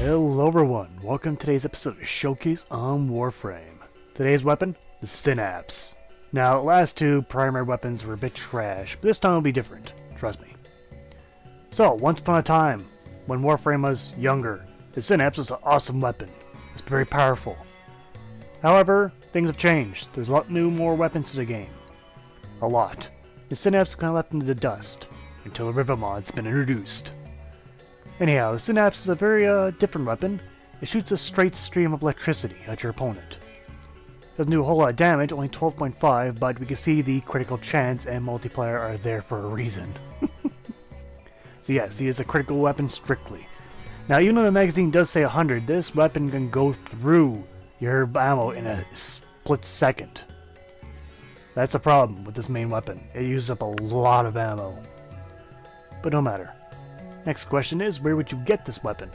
Hello everyone, welcome to today's episode of Showcase on Warframe. Today's weapon, the Synapse. Now, the last two primary weapons were a bit trash, but this time will be different, trust me. So, once upon a time, when Warframe was younger, the Synapse was an awesome weapon. It's very powerful. However, things have changed. There's a lot more weapons to the game. A lot. The Synapse kind of left into the dust, until the River mod's been introduced. Anyhow, the Synapse is a very different weapon. It shoots a straight stream of electricity at your opponent. Doesn't do a whole lot of damage, only 12.5, but we can see the critical chance and multiplier are there for a reason. So yes, he is a critical weapon strictly. Now, even though the magazine does say 100, this weapon can go through your ammo in a split second. That's a problem with this main weapon. It uses up a lot of ammo. But no matter. Next question is, where would you get this weapon?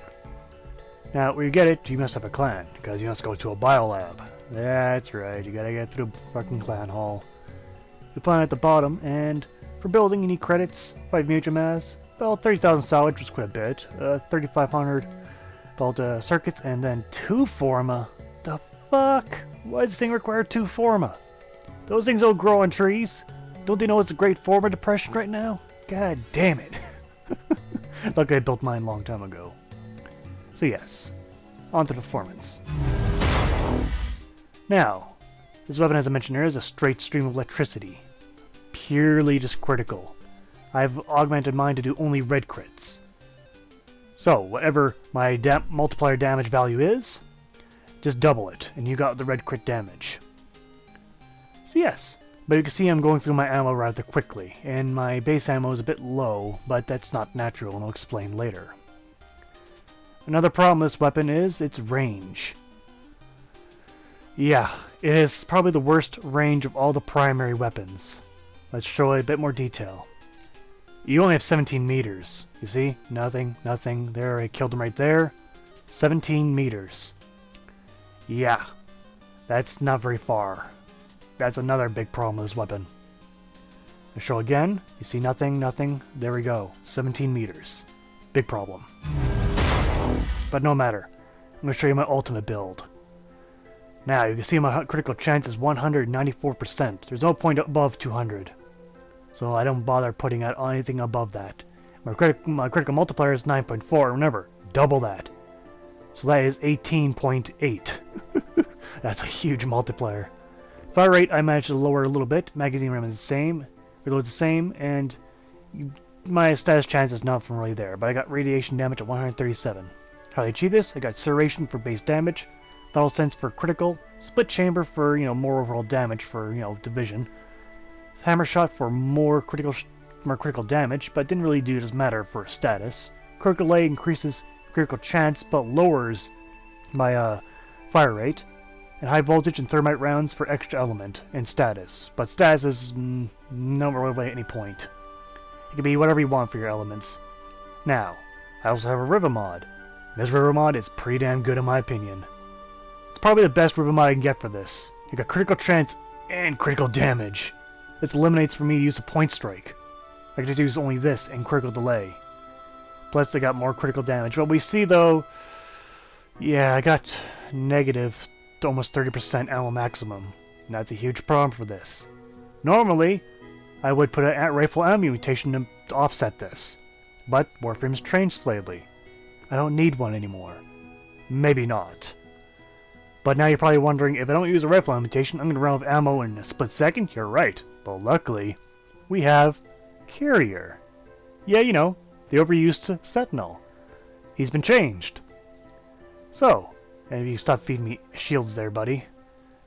Now, where you get it, you must have a clan, because you must go to a biolab. That's right, you gotta get through the fucking clan hall. You find it at the bottom, and for building you need credits, 5 major mass, about 30,000 salvage, which is quite a bit, 3,500 about circuits, and then 2 forma. The fuck? Why does this thing require 2 forma? Those things don't grow on trees. Don't they know it's a great form of depression right now? God damn it. Luckily I built mine a long time ago. So yes, on to the performance. Now, this weapon, as I mentioned earlier, is a straight stream of electricity. Purely just critical. I've augmented mine to do only red crits. So, whatever my multiplier damage value is, just double it, and you got the red crit damage. So yes. But you can see I'm going through my ammo rather quickly, and my base ammo is a bit low, but that's not natural, and I'll explain later. Another problem with this weapon is its range. Yeah, it is probably the worst range of all the primary weapons. Let's show it a bit more detail. You only have 17 meters. You see? Nothing, nothing. There, I killed him right there. 17 meters. Yeah, that's not very far. That's another big problem with this weapon. I show again. You see nothing, nothing. There we go. 17 meters. Big problem. But no matter. I'm going to show you my ultimate build. Now, you can see my critical chance is 194%. There's no point above 200. So I don't bother putting out anything above that. My critical multiplier is 9.4. Remember, double that. So that is 18.8. That's a huge multiplier. Fire rate I managed to lower a little bit. Magazine RAM is the same. Reload's the same. And my status chance is not from really there. But I got radiation damage at 137. How do I achieve this? I got serration for base damage. Battle sense for critical. Split chamber for, more overall damage for, division. Hammer shot for more critical damage. But didn't really do as matter for status. Critical lay increases critical chance. But lowers my fire rate. And high voltage and thermite rounds for extra element and status. But status is not really at any point. It can be whatever you want for your elements. Now, I also have a river mod. This river mod is pretty damn good in my opinion. It's probably the best river mod I can get for this. You got critical chance and critical damage. This eliminates for me to use a point strike. I can just use only this and critical delay. Plus I got more critical damage. But we see though, yeah, I got negative to almost 30% ammo maximum. And that's a huge problem for this. Normally, I would put a rifle ammo mutation to offset this. But Warframe's changed slightly. I don't need one anymore. Maybe not. But now you're probably wondering, if I don't use a rifle ammo mutation, I'm going to run out of ammo in a split second? You're right. But luckily, we have Carrier. Yeah, the overused Sentinel. He's been changed. So, and you stop feeding me shields there, buddy.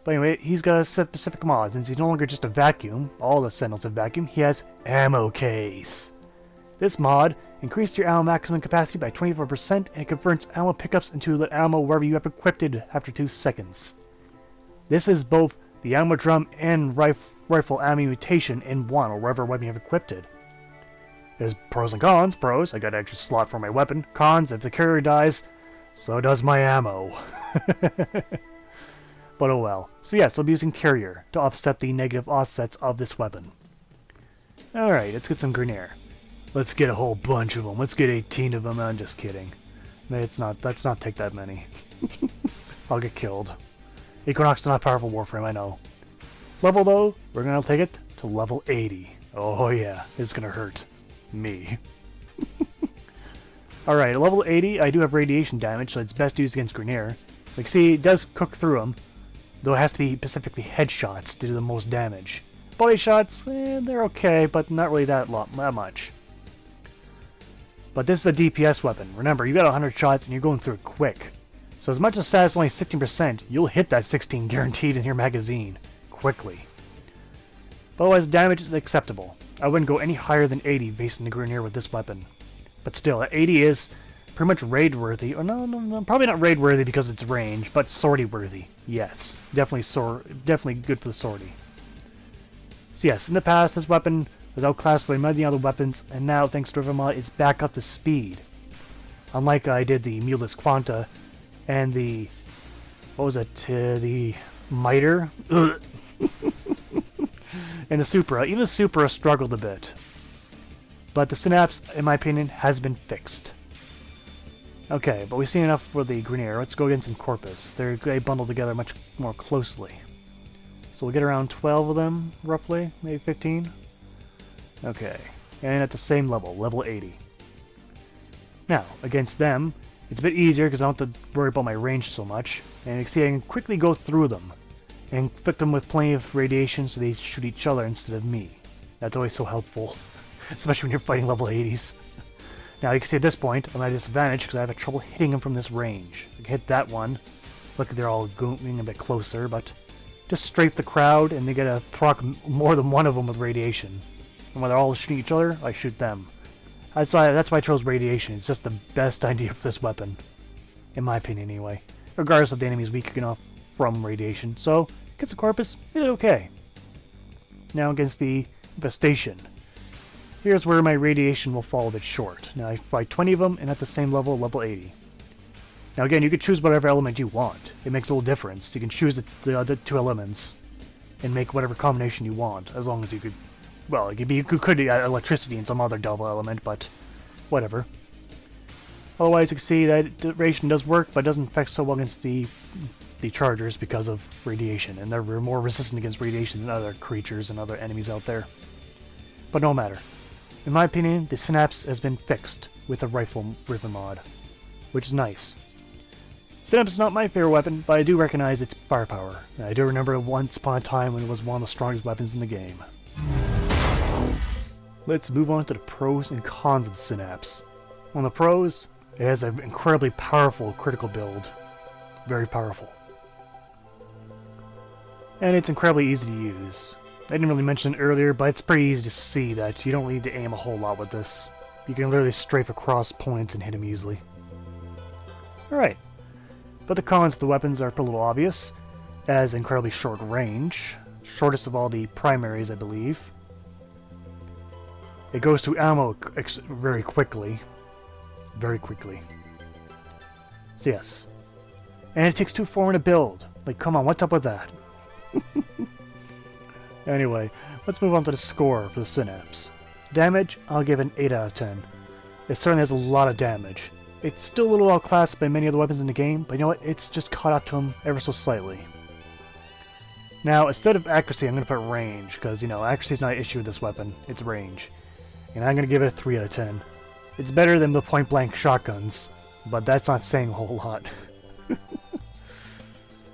But anyway, he's got a specific mod. Since he's no longer just a vacuum, all the Sentinels have vacuum, he has ammo case. This mod increased your ammo maximum capacity by 24% and converts ammo pickups into the ammo wherever you have equipped it after 2 seconds. This is both the ammo drum and rifle ammo mutation in one, or wherever weapon you have equipped it. There's pros and cons. Pros, I got an extra slot for my weapon. Cons, if the carrier dies, so does my ammo. But oh well. So yes, I'll be using Carrier to offset the negative offsets of this weapon. Alright, let's get some Grenier. Let's get a whole bunch of them. Let's get 18 of them. I'm just kidding. It's not. Let's not take that many. I'll get killed. Equinox is not powerful Warframe, I know. Level though, we're gonna take it to level 80. Oh yeah, it's gonna hurt me. Alright, at level 80, I do have radiation damage, so it's best used against Grineer. Like, see, it does cook through them, though it has to be specifically headshots to do the most damage. Body shots, they're okay, but not really that much. But this is a DPS weapon. Remember, you got 100 shots and you're going through it quick. So as much as stats only 16%, you'll hit that 16 guaranteed in your magazine quickly. But otherwise, damage is acceptable. I wouldn't go any higher than 80 facing the Grineer with this weapon. But still, 80 is pretty much raid-worthy. Or no, probably not raid-worthy because it's range, but sortie-worthy. Yes, definitely good for the sortie. So yes, in the past, this weapon was outclassed by many other weapons, and now, thanks to Rivermod, it's back up to speed. Unlike I did the Mulus Quanta and the... what was it? The Miter? And the Supra. Even the Supra struggled a bit. But the Synapse, in my opinion, has been fixed. Okay, but we've seen enough for the Grineer. Let's go against some Corpus. They bundle together much more closely. So we'll get around 12 of them, roughly. Maybe 15. Okay. And at the same level, level 80. Now, against them, it's a bit easier because I don't have to worry about my range so much. And you can see I can quickly go through them. And inflict them with plenty of radiation so they shoot each other instead of me. That's always so helpful. Especially when you're fighting level 80s. Now you can see at this point, I'm at a disadvantage because I have trouble hitting them from this range. I can hit that one. Look, they're all going a bit closer, but just strafe the crowd and they get a proc more than one of them with radiation. And when they're all shooting each other, I shoot them. That's why I chose radiation. It's just the best idea for this weapon. In my opinion, anyway. Regardless of the enemy's weak enough from radiation. So, against the Corpus, it's okay. Now against the Infestation. Here's where my radiation will fall a bit short. Now I fight 20 of them and at the same level, level 80. Now again, you can choose whatever element you want. It makes a little difference. You can choose the other two elements and make whatever combination you want, as long as you could... well, you could add electricity and some other double element, but whatever. Otherwise, you can see that the radiation does work, but it doesn't affect so well against the Chargers because of radiation, and they're more resistant against radiation than other creatures and other enemies out there. But no matter. In my opinion, the Synapse has been fixed with a rifle mod, which is nice. Synapse is not my favorite weapon, but I do recognize its firepower. I do remember once upon a time when it was one of the strongest weapons in the game. Let's move on to the pros and cons of the Synapse. On the pros, it has an incredibly powerful critical build. Very powerful. And it's incredibly easy to use. I didn't really mention it earlier, but it's pretty easy to see that you don't need to aim a whole lot with this. You can literally strafe across opponents and hit them easily. Alright. But the cons of the weapons are a little obvious. It has incredibly short range. Shortest of all the primaries, I believe. It goes through ammo very quickly. Very quickly. So yes. And it takes 2 form to build. Like, come on, what's up with that? Anyway, let's move on to the score for the Synapse. Damage, I'll give it an 8 out of 10. It certainly has a lot of damage. It's still a little outclassed by many other weapons in the game, but you know what? It's just caught up to them ever so slightly. Now, instead of accuracy, I'm going to put range, because, you know, accuracy is not an issue with this weapon. It's range. And I'm going to give it a 3 out of 10. It's better than the point-blank shotguns, but that's not saying a whole lot.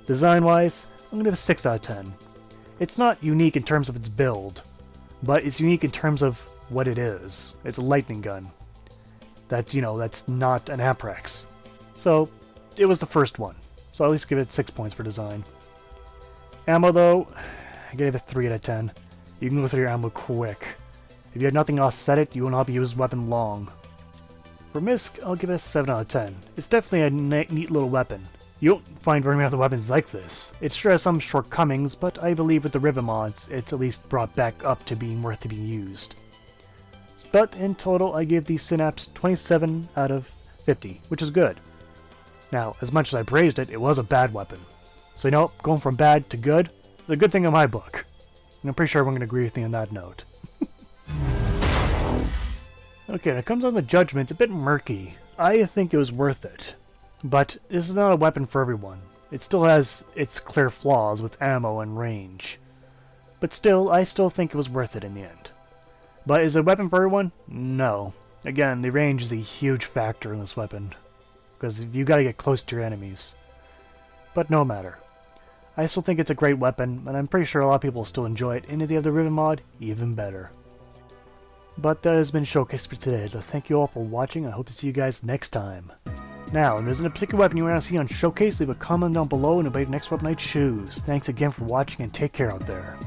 Design-wise, I'm going to give it a 6 out of 10. It's not unique in terms of its build, but it's unique in terms of what it is. It's a lightning gun. That's, you know, that's not an Amprex. So, it was the first one. So I'll at least give it 6 points for design. Ammo, though, I gave it a 3 out of 10. You can go through your ammo quick. If you have nothing to offset it, you will not be using the weapon long. For Misk, I'll give it a 7 out of 10. It's definitely a neat little weapon. You don't find very many other weapons like this. It sure has some shortcomings, but I believe with the Rivet mods, it's at least brought back up to being worth to be used. But in total, I give the Synapse 27 out of 50, which is good. Now, as much as I praised it, it was a bad weapon. So you know, going from bad to good is a good thing in my book. And I'm pretty sure everyone can agree with me on that note. Okay, when it comes on the judgment, it's a bit murky. I think it was worth it. But this is not a weapon for everyone. It still has its clear flaws with ammo and range. But still, I still think it was worth it in the end. But is it a weapon for everyone? No. Again, the range is a huge factor in this weapon, because you gotta get close to your enemies. But no matter. I still think it's a great weapon, and I'm pretty sure a lot of people still enjoy it, and if they have the Riven mod, even better. But that has been Showcase for today, so thank you all for watching, I hope to see you guys next time. Now, if there's a particular weapon you want to see on Showcase, leave a comment down below and it'll be the next weapon I choose. Thanks again for watching and take care out there.